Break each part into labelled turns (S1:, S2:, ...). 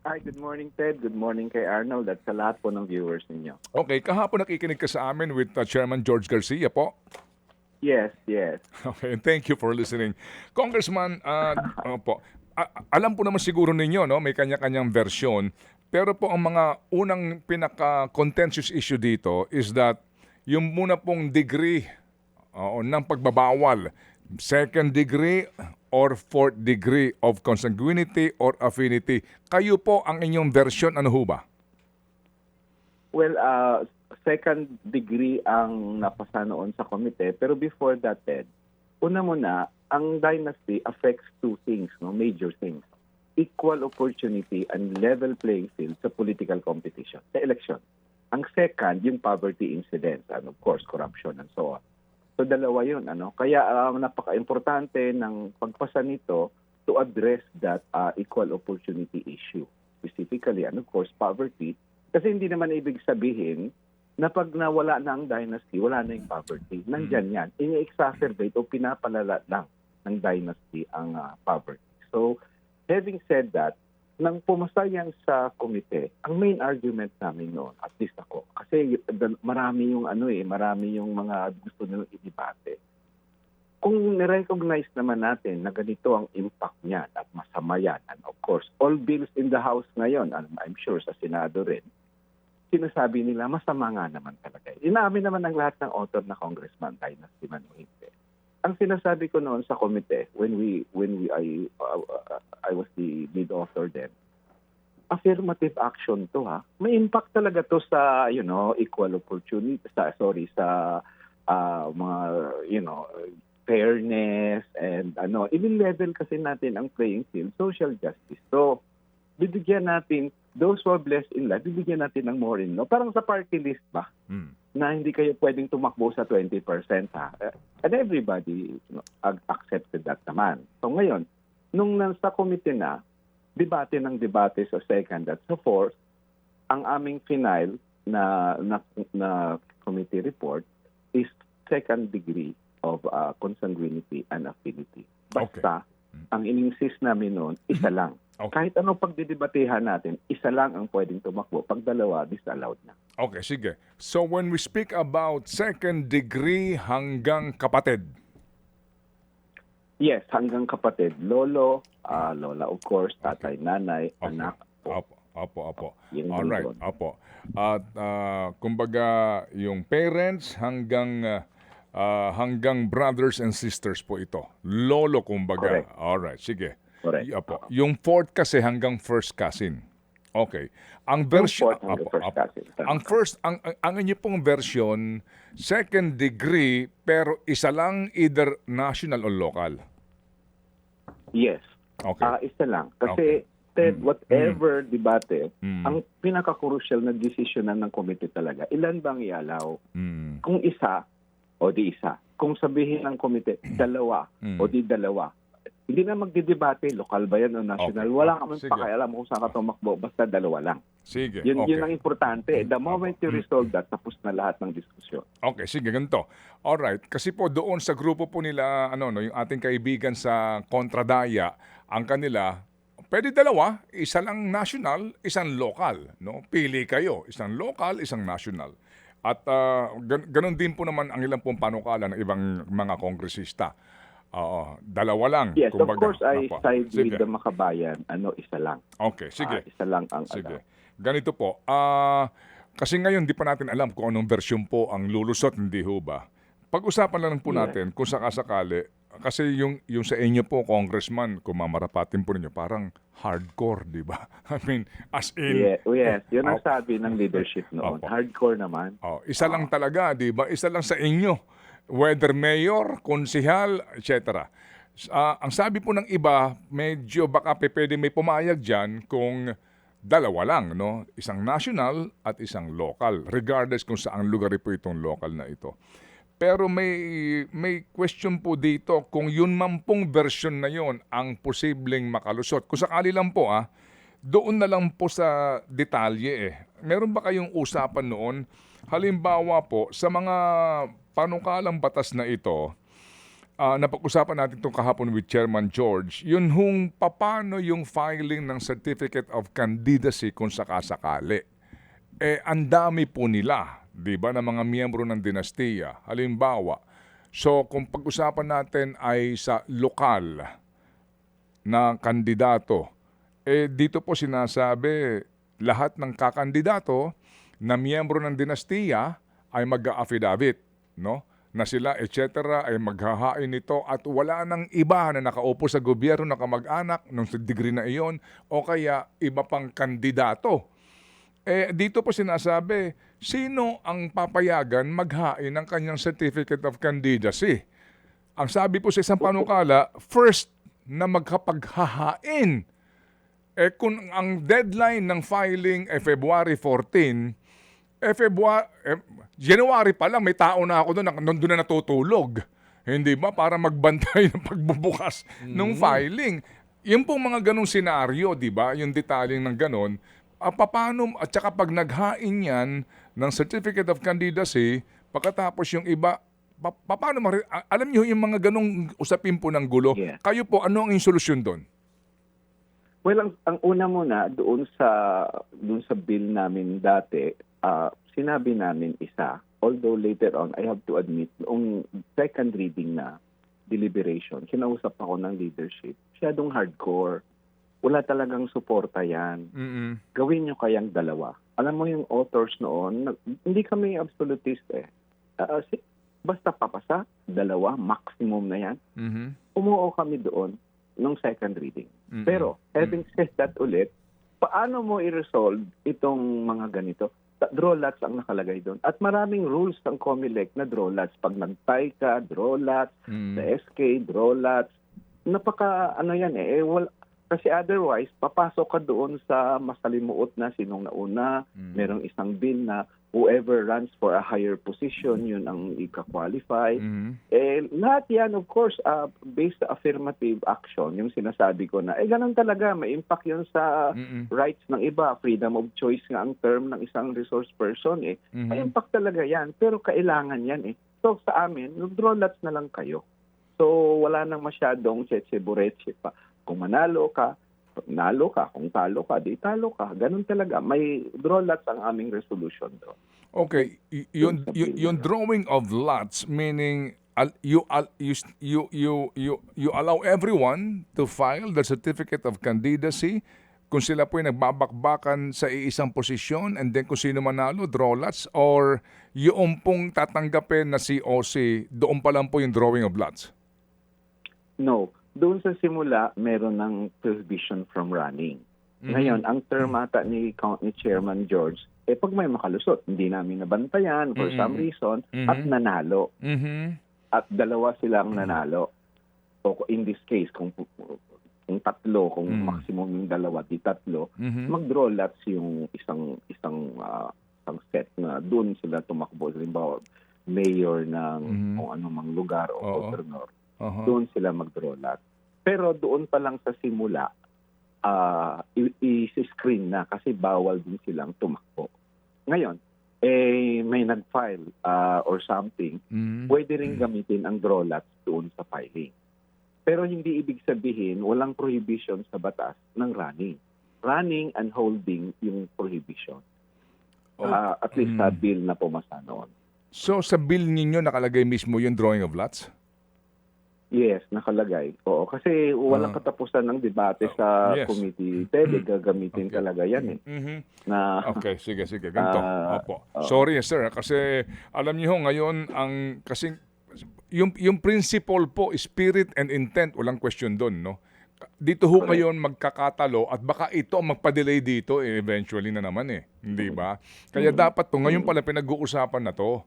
S1: Hi, good morning, Ted. Good morning kay Arnold at sa lahat po ng viewers ninyo.
S2: Okay, kahapon nakikinig ka sa amin with Chairman George Garcia po.
S1: Yes, yes.
S2: Okay, and thank you for listening. Congressman, opo, alam po naman siguro ninyo, no, may kanya-kanyang versyon. Pero po ang mga unang pinaka-contentious issue dito is that yung muna pong degree ng pagbabawal, second degree or fourth degree of consanguinity or affinity. Kayo po ang inyong version, ano ho ba?
S1: Well, second degree ang napasa noon sa komite. Pero before that, Ted, una muna, ang dynasty affects two things, no, major things. Equal opportunity and level playing field sa political competition, sa election. Ang second, yung poverty incidents, and of course, corruption and so on. So dalawa yun. Kaya napaka-importante ng pagpasa nito to address that equal opportunity issue. Specifically, and of course, poverty. Kasi hindi naman ibig sabihin na pag nawala na ang dynasty, wala na yung poverty. Nandyan yan. Ini-exacerbate o pinapalala lang ng dynasty ang poverty. So, having said that, nang pumasa yan sa komite, ang main argument namin noon, at least ako, kasi marami yung marami yung mga gusto nilang i-debate. Kung ni-recognize naman natin na ganito ang impact niyan at masama yan, and of course, all bills in the House ngayon, and I'm sure sa Senado rin, sinasabi nila masama nga naman talaga. Inamin naman ng lahat ng author na congressman, dynasty man o hindi. Ang sinasabi ko noon sa komite I was the lead author then, affirmative action to ha. May impact talaga to sa equal opportunity sa mga fairness and i-level kasi natin ang playing field, social justice. So bibigyan natin those who are blessed in life, bibigyan natin ng more in law. Parang sa party list ba? Na hindi kayo pwedeng tumakbo sa 20% ha. And everybody accepted that naman. So ngayon, nung nasa committee na, debate sa second at sa fourth, ang aming final na committee report is second degree of consanguinity and affinity. Basta, ang in-insist namin noon, isa lang.
S2: Okay.
S1: Kahit anong pagdidebatehan natin, isa lang ang pwedeng tumakbo. Pag dalawa, disallowed na.
S2: Okay, sige. So when we speak about second degree hanggang kapatid.
S1: Yes, hanggang kapatid. Lolo, lola of course, tatay, nanay, anak.
S2: Opo.
S1: Yun
S2: All right,
S1: yun.
S2: opo. At kumbaga yung parents hanggang brothers and sisters po ito. Lolo kumbaga.
S1: Correct.
S2: All right, sige.
S1: Correct.
S2: Opo. Yung fourth kasi hanggang first cousin. Okay. Ang version
S1: fourth hanggang first cousin.
S2: ang inyo pong version second degree pero isa lang either national or local.
S1: Yes.
S2: Okay.
S1: Isa lang.
S2: Okay.
S1: Kasi, Ted, whatever debate, ang pinaka-crucial na decision ng committee talaga, ilan bang i-allow? Kung isa, o di isa. Kung sabihin ng committee, dalawa, o di dalawa. Hindi na magdidebate, lokal ba yan o national.
S2: Okay.
S1: Wala ka man
S2: Sige.
S1: pakialam kung saan ka tumakbo, basta dalawa lang.
S2: Sige.
S1: Yun
S2: Okay.
S1: ang importante. The moment you resolve that, tapos na lahat ng diskusyon.
S2: Okay, sige, ganito. Alright, kasi po doon sa grupo po nila, yung ating kaibigan sa Kontradaya, ang kanila, pwede dalawa, isa lang national, isang local. No? Pili kayo, isang local, isang national. At ganun din po naman ang ilang pong panukala ng ibang mga kongresista. Dalawa lang.
S1: Yes,
S2: kumbaga.
S1: of course, I
S2: Opo.
S1: side
S2: Sige.
S1: with the makabayan. Isa lang.
S2: Okay, sige.
S1: Isa lang ang
S2: Sige. Ganito po. Kasi ngayon di pa natin alam kung anong version po ang lulusot, hindi ho ba? Pag-usapan lang po natin kung sakasakali. Kasi yung sa inyo po, congressman, kung mamarapatin po ninyo, parang hardcore, di ba? I mean, as in...
S1: Yes, yun ang sabi ng leadership noon.
S2: Opo.
S1: Hardcore naman.
S2: Isa lang talaga, di ba? Isa lang sa inyo. Whether mayor, konsihal, etc. Ang sabi po ng iba, medyo baka pwede may pumayag dyan kung dalawa lang, no? Isang national at isang local, regardless kung saang lugar po itong local na ito. Pero may question po dito kung yun man pong version na yon ang posibleng makalusot. Kung sakali lang po, doon na lang po sa detalye Meron ba kayong usapan noon? Halimbawa po, sa mga panukalang batas na ito, napag-usapan natin itong kahapon with Chairman George, yun hung paano yung filing ng Certificate of Candidacy kung sakasakali. Ang dami po nila, di ba, ng mga miyembro ng dinastiya. Halimbawa, so kung pag-usapan natin ay sa lokal na kandidato, dito po sinasabi lahat ng kakandidato na miyembro ng dinastiya ay mag-affidavit, no? Na sila, etc. ay maghahain nito at wala nang iba na nakaupo sa gobyerno na kamag-anak nung sa degree na iyon o kaya iba pang kandidato. Dito po sinasabi, sino ang papayagan maghain ng kanyang Certificate of Candidacy? Ang sabi po sa isang panukala, first na magkapaghahain. Kung ang deadline ng filing ay February 14, January pa lang, may tao na ako doon na natutulog. Hindi ba? Para magbantay ng pagbubukas ng filing. Yung pong mga ganong senaryo, di ba? Yung detailing ng ganon. Paano, at saka pag naghain yan ng Certificate of Candidacy, pagkatapos yung iba, paano, alam niyo yung mga ganong usapin po ng gulo.
S1: Yeah.
S2: Kayo po, ano ang yung solusyon doon?
S1: Well, ang una muna, doon sa bill namin dati, sinabi namin isa, although later on, I have to admit, noong second reading na deliberation, kinausap ako ng leadership, masyadong hardcore. Wala talagang suporta yan. Gawin nyo kayang dalawa. Alam mo yung authors noon, hindi kami absolutist basta papasa, dalawa, maximum na yan. Umuo kami doon nung second reading. Pero, having said that ulit, paano mo i-resolve itong mga ganito? Draw lots ang nakalagay doon. At maraming rules ng COMELEC na draw lots. Pag nag-tie ka, draw lots. Sa SK, draw lots. Kasi otherwise, papasok ka doon sa masalimuot na sinong nauna. Merong isang bill na whoever runs for a higher position, yun ang ika-qualify. Lahat yan, of course, based sa affirmative action, yung sinasabi ko na, ganun talaga, may impact yun sa rights ng iba. Freedom of choice nga ang term ng isang resource person. May impact talaga yan, pero kailangan yan. So sa amin, draw lots na lang kayo. So wala nang masyadong tsetse-buretse pa. Kung manalo ka, nalo ka. Kung talo ka, di talo ka. Ganun talaga. May draw lots ang aming resolution doon.
S2: Okay, yung drawing of lots, meaning you allow everyone to file the Certificate of Candidacy kung sila po ay nagbabakbakan sa iisang posisyon and then kung sino manalo, draw lots, or yung pong tatanggapin na COC, doon pa lang po yung drawing of lots?
S1: No. Doon sa simula, meron ng prohibition from running. Ngayon, ang term ata ni Chairman George, pag may makalusot, hindi namin nabantayan for some reason, at nanalo. At dalawa silang nanalo. So, in this case, kung tatlo, kung maximum yung dalawa, di tatlo, mag-draw lots yung isang set na doon sila tumakbo. Halimbawa, mayor ng kung anumang lugar o governor. Doon sila mag-draw lot. Pero doon pa lang sa simula, i-screen na kasi bawal din silang tumakbo. Ngayon, may nag-file or something, pwede rin gamitin ang draw lots doon sa filing. Pero hindi ibig sabihin, walang prohibition sa batas ng running. Running and holding yung prohibition. At least sa bill na pumasa noon.
S2: So sa bill ninyo nakalagay mismo yung drawing of lots?
S1: Yes, nakalagay. Oo, kasi walang katapusan ng debate sa committee. Pwede gagamitin talaga yan
S2: Okay, sige. Ganito. Opo. Sorry, sir. Kasi alam niyo ngayon, kasi yung principle po, spirit and intent, walang question doon, no? Dito ho ngayon magkakatalo at baka ito ang magpa-delay dito eventually na naman Hindi ba? Kaya dapat po, ngayon pala pinag-uusapan na to.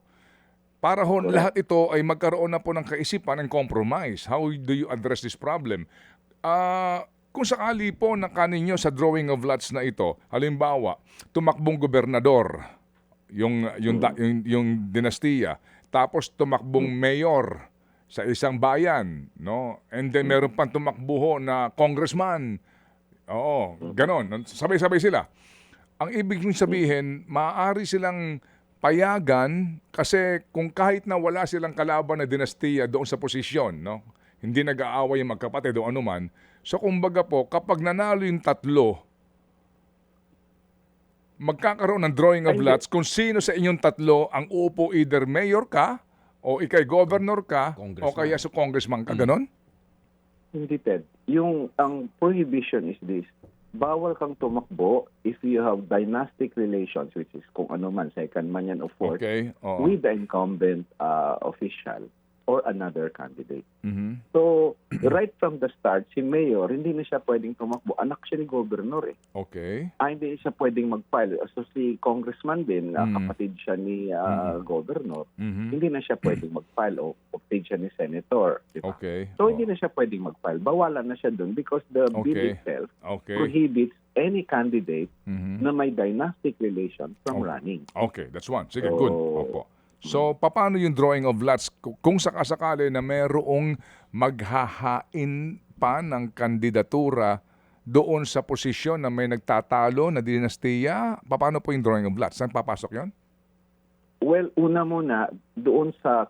S2: Para ho, lahat ito ay magkaroon na po ng kaisipan and compromise. How do you address this problem? Kung sakali po na kaninyo sa drawing of lots na ito, halimbawa, tumakbong gobernador, yung dinastiya, tapos tumakbong mayor sa isang bayan, no? And then meron pang tumakbo ho na congressman. Oo, ganon. Sabay-sabay sila. Ang ibig sabihin, maaari silang payagan kasi kung kahit na wala silang kalaban na dinastiya doon sa posisyon, no? Hindi nag-aaway yung magkapatid o anuman. So kumbaga po, kapag nanalo yung tatlo, magkakaroon ng drawing of
S1: Ay,
S2: lots kung sino sa inyong tatlo ang uupo, either mayor ka o ikay governor ka o
S3: Congressman.
S2: kaya sa congressman ka, ganon?
S1: Hindi, Ted. Ang prohibition is this. Bawal kang tumakbo if you have dynastic relations, which is kung ano man, second man yan o fourth,
S2: Okay. Oo.
S1: with the incumbent official or another candidate.
S2: Mhm.
S1: So, right from the start, si Mayor, hindi na siya pwedeng tumakbo. Anak siya ni Governor eh.
S2: Okay.
S1: Hindi siya pwedeng mag-file. So, si Congressman din,
S2: Mm.
S1: kapatid siya ni Governor,
S2: Mhm.
S1: hindi na siya pwedeng mag-file o kapatid siya ni Senator. Di ba?
S2: Okay.
S1: So, hindi na siya pwedeng mag-file. Bawalan na siya dun because the bill
S2: Okay.
S1: itself
S2: Okay.
S1: prohibits any candidate
S2: Mhm.
S1: na may dynastic relation from
S2: Okay.
S1: running.
S2: Okay, that's one. Sige,
S1: So,
S2: good. Opo. So, paano yung drawing of lots kung sakasakali na merong maghahain pa ng kandidatura doon sa posisyon na may nagtatalo na dinastiya? Paano po yung drawing of lots? Saan papasok yon?
S1: Well, una muna, doon sa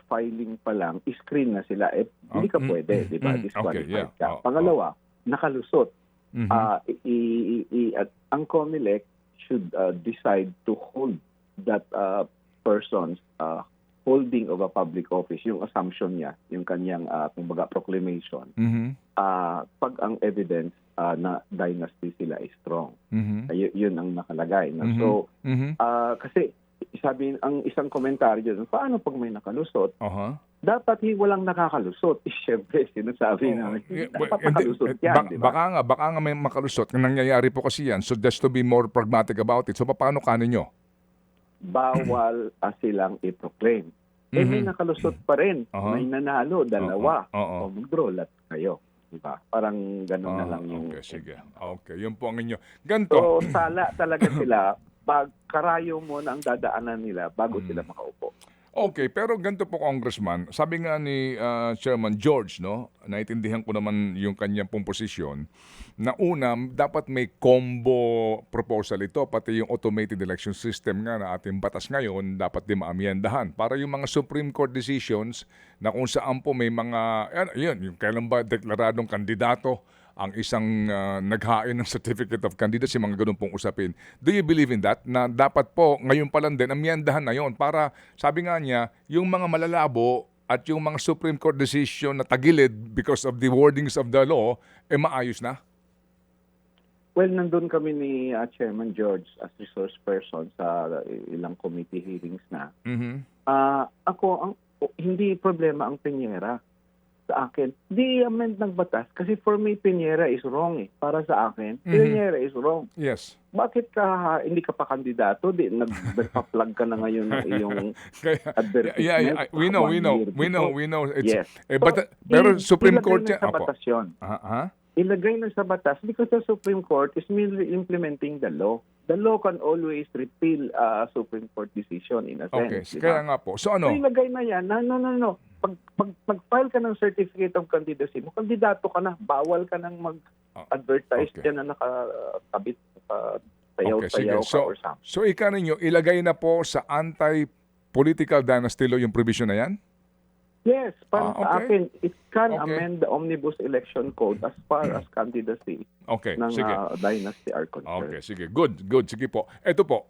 S1: filing pa lang, screen na sila. Hindi ka pwede, di ba?
S2: Okay,
S1: Disqualified
S2: yeah.
S1: ka. Pangalawa, nakalusot.
S2: Mhm.
S1: At ang COMELEC should decide to hold that person's holding of a public office, yung assumption niya, yung kanyang kumbaga proclamation,
S2: Mhm.
S1: pag ang evidence na dynasty sila is strong.
S2: Mhm.
S1: Yun ang nakalagay. No?
S2: Mhm.
S1: So,
S2: Mhm.
S1: kasi sabi ang isang komentaryo, paano pag may nakalusot?
S2: Aha.
S1: Dapat walang nakakalusot. Siyempre, sinasabi namin, dapat nakalusot yan, di ba?
S2: Baka nga may makalusot. Nangyayari po kasi yan. So just to be more pragmatic about it. So paano kaninyo?
S1: Bawal silang i-proclaim. May
S2: Mhm.
S1: nakalusot pa rin.
S2: Aha.
S1: May nanalo, dalawa.
S2: Oo.
S1: O mag-draw lot kayo. Diba? Parang gano'n na lang yung...
S2: Okay, sige. Okay, yun po ang inyo. Ganito.
S1: So, sala talaga sila. Karayo mo na ang dadaanan nila bago sila makaupo.
S2: Okay, pero ganito po, Congressman, sabi nga ni Chairman George, no, naiintindihan ko naman yung kanyang pong posisyon, na una, dapat may combo proposal ito, pati yung automated election system nga na ating batas ngayon, dapat din maamyendahan. Para yung mga Supreme Court decisions na kung saan po may mga, yun, yung kailan ba deklaradong kandidato ang isang naghain ng certificate of candidacy, mga ganun pong usapin. Do you believe in that? Na dapat po, ngayon pa lang din, amyendahan na yon para, sabi nga niya, yung mga malalabo at yung mga Supreme Court decision na tagilid because of the wordings of the law, maayos na?
S1: Well, nandun kami ni Chairman George as resource person sa ilang committee hearings na.
S2: Mhm.
S1: Hindi problema ang Peñera sa akin. Di amend ng batas kasi for me, Peñera is wrong eh. Para sa akin, Peñera is wrong.
S2: Yes.
S1: Bakit hindi ka pa kandidato? Nagpa-plug ka na ngayon ng iyong
S2: Kaya,
S1: advertisement.
S2: we know. It's,
S1: Yes.
S2: Pero Supreme Court
S1: ilagay na sa
S2: Apo.
S1: batas yun. Ilagay na sa batas because the Supreme Court is merely implementing the law. The law can always repeal a Supreme Court decision in a
S2: Okay,
S1: sense.
S2: kaya nga po. So ano?
S1: So ilagay na yan. No. Pag-file ka ng certificate of candidacy mo, kandidato ka na. Bawal ka nang mag-advertise
S2: Okay.
S1: dyan na nakakabit,
S2: Okay, sige.
S1: sayaw-sayaw ka or something.
S2: So ika ninyo, ilagay na po sa anti-political dynasty law yung provision na yan?
S1: Yes, para sa
S2: okay.
S1: akin, it can
S2: Okay.
S1: amend the Omnibus Election Code as far as candidacy
S2: Okay,
S1: ng
S2: sige.
S1: dynasty are concerned.
S2: Okay, sige. Good. Sige po. Ito po,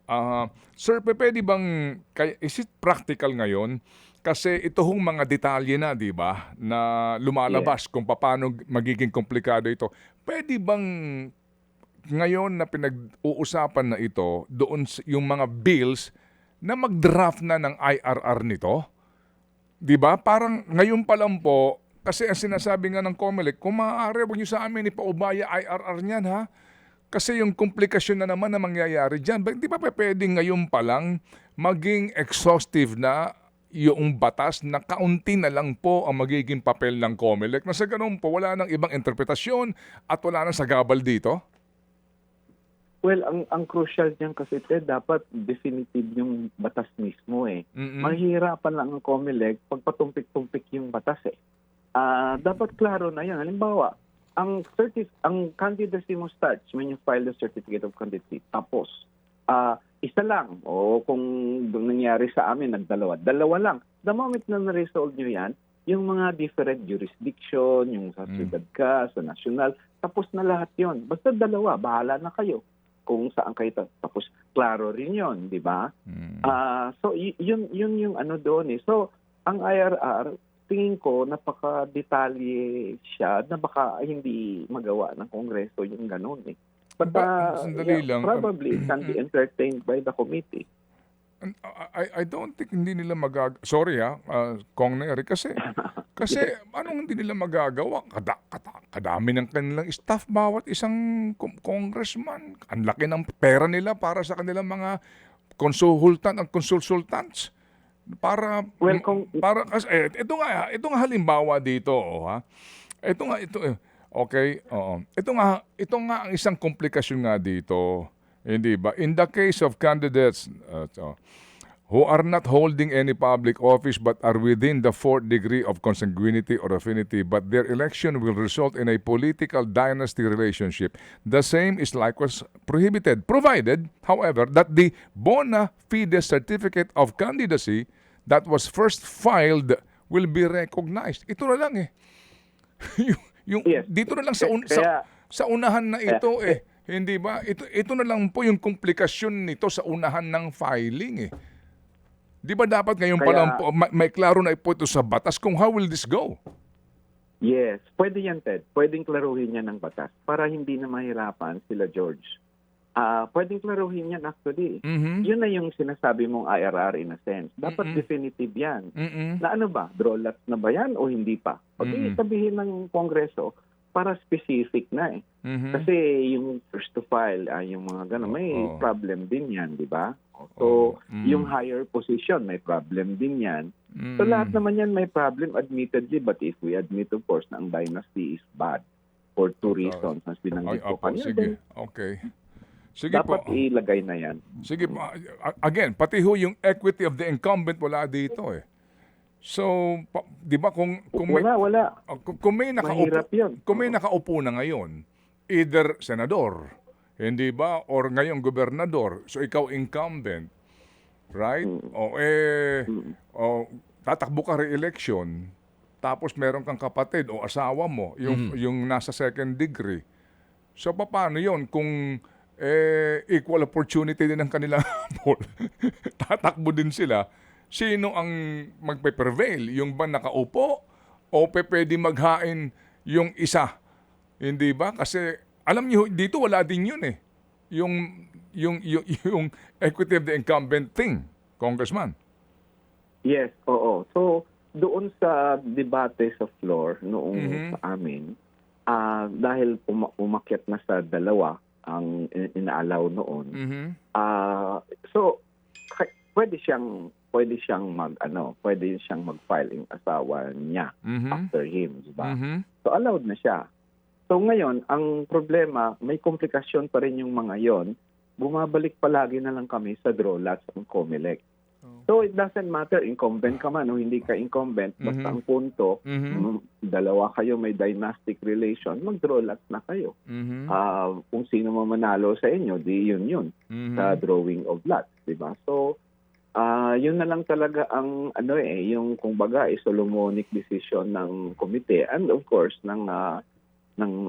S2: sir, pwede bang, is it practical ngayon? Kasi ito hong mga detalye na, di ba, na lumalabas kung paano magiging komplikado ito. Pwede bang ngayon na pinag-uusapan na ito, doon yung mga bills na mag-draft na ng IRR nito? Di ba? Parang ngayon pa lang po, kasi ang sinasabi nga ng COMELEC, kung maaari, huwag nyo sa amin ipaubaya IRR niyan, ha? Kasi yung komplikasyon na naman na mangyayari dyan, di ba pwedeng ngayon pa lang maging exhaustive na yung batas na kaunti na lang po ang magiging papel ng COMELEC na sa ganun po, wala nang ibang interpretasyon at wala nang sagabal dito?
S1: Well, ang crucial niyan kasi dapat definitive yung batas mismo eh. Mahirapan lang ang COMELEC pag patumpik-tumpik yung batas eh. Dapat klaro na yan. Halimbawa, ang candidacy mo starts when you file the certificate of candidacy. Tapos, isa lang. O kung nangyari sa amin, nagdalawa. Dalawa lang. The moment na na-resolve nyo yan, yung mga different jurisdiction, yung sa syudad ka, sa national, tapos na lahat yon. Basta dalawa, bahala na kayo kung saan kayo. Tapos klaro rin yon, di ba? So yun yung ano doon eh. So ang IRR, tingin ko napaka-detalye siya na baka hindi magawa ng Kongreso yung ganun eh. But
S2: Sandali lang.
S1: probably it can be entertained by the committee.
S2: I don't think hindi nila sorry Kong Neri, kasi anong hindi nila magagawa? Kadami ng kanilang staff, bawat isang congressman. Ang laki ng pera nila para sa kanilang mga consultants. Para kasi ito nga halimbawa dito, ha. Okay, oo. Ito nga ang isang komplikasyon nga dito, hindi ba? In the case of candidates who are not holding any public office but are within the fourth degree of consanguinity or affinity, but their election will result in a political dynasty relationship, the same is likewise prohibited, provided, however, that the bona fide certificate of candidacy that was first filed will be recognized. Ito na lang eh.
S1: Yes.
S2: Dito na lang sa unahan na ito eh. Hindi ba? Ito na lang po yung komplikasyon nito sa unahan ng filing eh. Di ba dapat ngayon pa lang po, may klaro na po ito sa batas kung how will this go?
S1: Yes, pwede yan, Ted. Pwedeng klaruhin yan ng batas para hindi na mahirapan sila George. Pwedeng klaruhin yan actually. Yun na yung sinasabi mong IRR in a sense. Dapat definitive yan. Na ano ba? Draw lots na ba yan o hindi pa? Pag sabihin ng Kongreso, para specific na eh. Kasi yung first to file, yung mga gano'n, may problem din yan, di ba? So, yung higher position, may problem din yan. So, lahat naman yan may problem admittedly, but if we admit, of course, na ang dynasty is bad for two reasons, as binanggit ko kanina.
S2: Sige, okay. Sige
S1: dapat
S2: po.
S1: ilagay na yan.
S2: Sige po. Again, pati ho yung equity of the incumbent wala dito eh. So, di ba kung may,
S1: wala.
S2: Kung may
S1: Mahirap yun.
S2: Kung may nakaupo na ngayon, either senador, hindi ba, or ngayong gobernador, so ikaw incumbent, right? Tatakbo ka re-election, tapos meron kang kapatid o asawa mo, yung nasa second degree. So, paano yun kung equal opportunity din ang kanilang poll? Tatakbo din sila. Sino ang magpe-prevail? Yung ba nakaupo o pwede maghain yung isa? Hindi ba? Kasi alam niyo dito wala din yun eh. Yung equity of the incumbent thing, Congressman.
S1: Yes, oo. So doon sa debate sa floor noong sa amin, dahil umakyat na sa dalawa ang inaalaw noon. So pwede siyang mag-file yung asawa niya after him, di ba? So allowed na siya. So ngayon, ang problema, may komplikasyon pa rin yung mga yon. Bumabalik palagi na lang kami sa draw lots ng COMELEC. So it doesn't matter, incumbent ka man o hindi ka incumbent, basta ang punto, dalawa kayo may dynastic relation, mag-draw lots na kayo. Kung sino manalo sa inyo, di yun sa drawing of lots, di ba? So yun na lang talaga ang yung kumbaga Solomonic decision ng komite and of course ng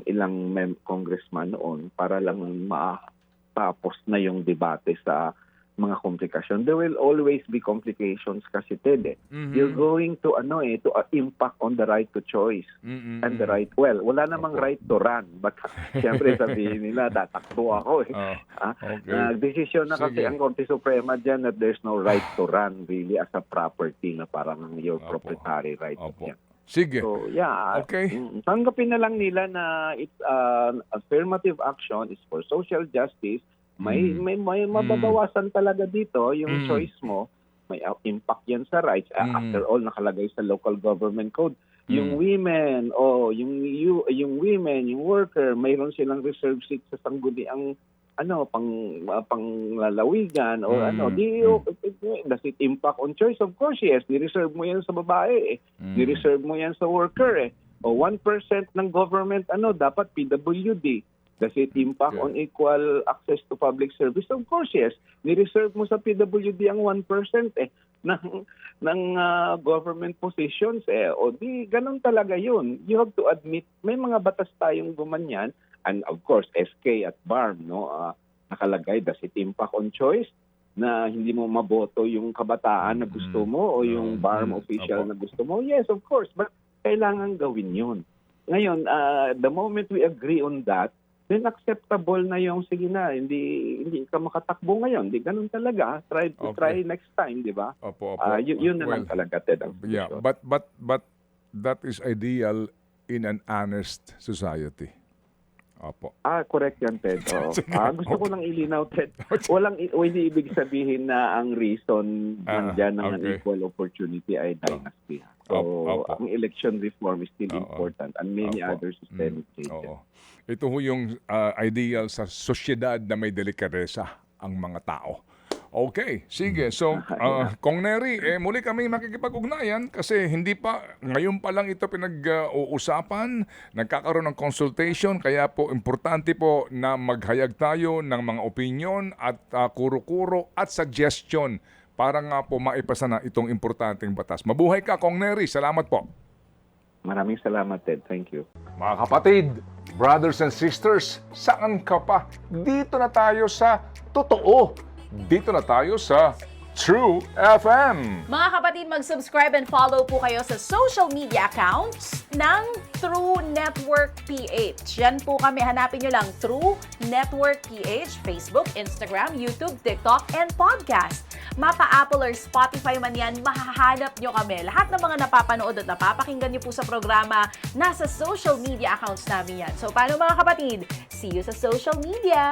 S1: ilang congressman noon para lang matapos na yung debate sa mga komplikasyon. There will always be complications kasi Ted. You're going to impact on the right to choice and the right, wala namang right to run, but siyempre sabihin nila tatakbo ako eh. Decision na kasi ang Korte Suprema dyan that there's no right to run really as a property na parang your proprietary right yan.
S2: Sige.
S1: So, yeah.
S2: Okay.
S1: Tanggapin na lang nila na it's affirmative action is for social justice. May mababawasan talaga dito yung choice mo. May impact yan sa rights. After all, nakalagay sa local government code. Yung women, yung women, yung worker, mayroon silang reserve seat sa sangguniang panglalawigan o does it impact on choice? Of course, yes. Ni-reserve mo yan sa babae Ni-reserve mo yan sa worker O 1% ng government dapat PWD. Does it impact
S2: Okay.
S1: on equal access to public service? Of course, yes. Ni-reserve mo sa PWD ang 1% ng government positions. O di, ganun talaga yun. You have to admit, may mga batas tayong gumanyan. And of course, SK at BARM, no, nakalagay, does it impact on choice? Na hindi mo maboto yung kabataan na gusto mo o yung BARM official
S2: Opo.
S1: na gusto mo? Yes, of course. But kailangan gawin yun. Ngayon, the moment we agree on that, then acceptable na yung sige na, hindi ka makatakbo ngayon. Hindi ganun talaga. Try next time, di ba?
S2: Opo.
S1: Yun na lang talaga, Ted. Ang
S2: Yeah,
S1: solusyon.
S2: but that is ideal in an honest society. Opo.
S1: Correct yan, Ted. Oo.
S2: Sige.
S1: Gusto ko lang ilinaw, Ted. Hindi ibig sabihin na ang reason nandyan ng
S2: okay.
S1: equal opportunity ay dynasty. So,
S2: Opo.
S1: ang election reform is still
S2: Oo.
S1: important and many
S2: Opo.
S1: other systemic changes.
S2: Oo. Ito ho yung ideal sa sosyedad na may delikadesa ang mga tao. Okay, sige. So, Kong Neri, muli kami makikipag-ugnayan kasi ngayon pa lang ito pinag-uusapan, nagkakaroon ng consultation, kaya po importante po na maghayag tayo ng mga opinion at kuro-kuro at suggestion para nga po maipasa na itong importanteng batas. Mabuhay ka, Kong Neri. Salamat po.
S1: Maraming salamat, Ted. Thank you.
S2: Mga kapatid, brothers and sisters, saan ka pa? Dito na tayo sa totoo. Dito na tayo sa True FM.
S3: Mga kapatid, mag-subscribe and follow po kayo sa social media accounts ng True Network PH. Yan po kami, hanapin nyo lang True Network PH, Facebook, Instagram, YouTube, TikTok, and podcast. Mapa Apple or Spotify man yan, mahahanap nyo kami. Lahat ng mga napapanood at napapakinggan nyo po sa programa, nasa social media accounts namin yan. So paano mga kapatid? See you sa social media!